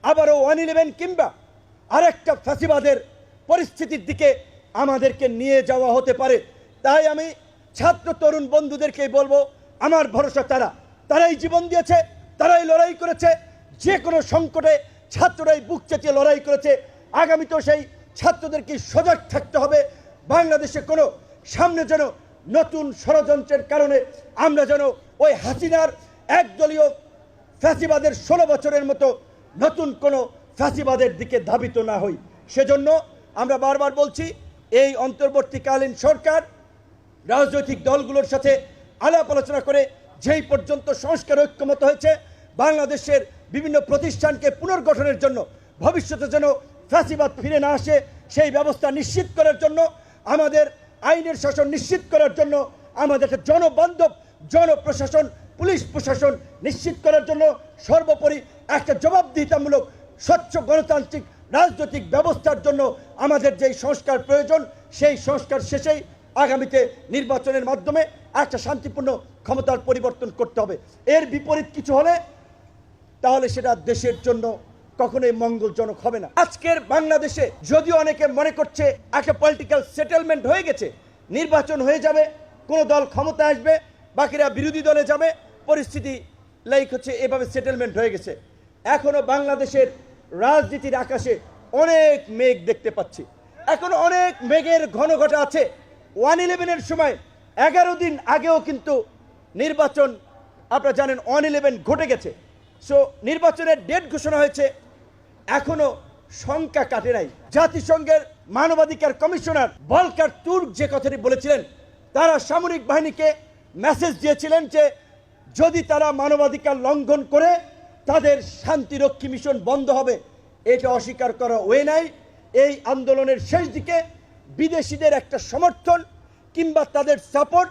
আবারও 111 কিংবা আরেকটা ফ্যাসিবাদের পরিস্থিতির দিকে আমাদেরকে নিয়ে যাওয়া হতে পারে। তাই আমি ছাত্র তরুণ বন্ধুদেরকেই বলবো, আমার ভরসা তারাই জীবন দিয়েছে, তারাই লড়াই করেছে, যে কোনো সংকটে ছাত্ররাই বুক চেঁচিয়ে লড়াই করেছে। আগামীতেও সেই ছাত্রদেরকে সজাগ থাকতে হবে। বাংলাদেশে কোনো সামনে যেন নতুন ষড়যন্ত্রের কারণে আমরা যেন ওই হাসিনার একদলীয় ফ্যাসিবাদের 16 বছরের মতো নতুন কোনো ফ্যাসিবাদের দিকে ধাবিত না হই। সেজন্য আমরা বারবার বলছি, এই অন্তর্বর্তীকালীন সরকার রাজনৈতিক দলগুলোর সাথে আলাপ আলোচনা করে যেই পর্যন্ত সংস্কার ঐক্যমত হয়েছে, বাংলাদেশের বিভিন্ন প্রতিষ্ঠানকে পুনর্গঠনের জন্য, ভবিষ্যতে যেন ফ্যাসিবাদ ফিরে না আসে সেই ব্যবস্থা নিশ্চিত করার জন্য, আমাদের আইনের শাসন নিশ্চিত করার জন্য, আমাদের একটা জনবান্ধব জনপ্রশাসন, পুলিশ প্রশাসন নিশ্চিত করার জন্য, সর্বোপরি একটা জবাবদিহিতামূলক স্বচ্ছ গণতান্ত্রিক রাজনৈতিক ব্যবস্থার জন্য আমাদের যেই সংস্কার প্রয়োজন, সেই সংস্কার শেষেই আগামীতে নির্বাচনের মাধ্যমে একটা শান্তিপূর্ণ ক্ষমতার পরিবর্তন করতে হবে। এর বিপরীত কিছু হলে তাহলে সেটা দেশের জন্য কখনোই মঙ্গলজনক হবে না। আজকের বাংলাদেশে যদিও অনেকে মনে করছে একটা পলিটিক্যাল সেটেলমেন্ট হয়ে গেছে, নির্বাচন হয়ে যাবে, কোনো দল ক্ষমতা আসবে, বাকিরা বিরোধী দলে যাবে, পরিস্থিতি লাইক হচ্ছে এভাবে সেটেলমেন্ট হয়ে গেছে। এখনো বাংলাদেশের রাজনীতির আকাশে অনেক মেঘ দেখতে পাচ্ছি, এখনো অনেক মেঘের ঘনঘটা আছে। 111-এর সময় 11 দিন আগেও কিন্তু নির্বাচন, আপনারা জানেন, 111 ঘটে গেছে। সো নির্বাচনের ডেট ঘোষণা হয়েছে, এখনো সংখ্যা কাটে নাই। জাতিসংঘের মানবাধিকার কমিশনার ভলকার তুর্ক যে কথাটি বলেছিলেন, তারা সামরিক বাহিনীকে মেসেজ দিয়েছিলেন যে যদি তারা মানবাধিকার লঙ্ঘন করে তাদের শান্তিরক্ষী মিশন বন্ধ হবে। এটা অস্বীকার করা ওয়ে নাই। এই আন্দোলনের শেষ দিকে বিদেশিদের একটা সমর্থন কিংবা তাদের সাপোর্ট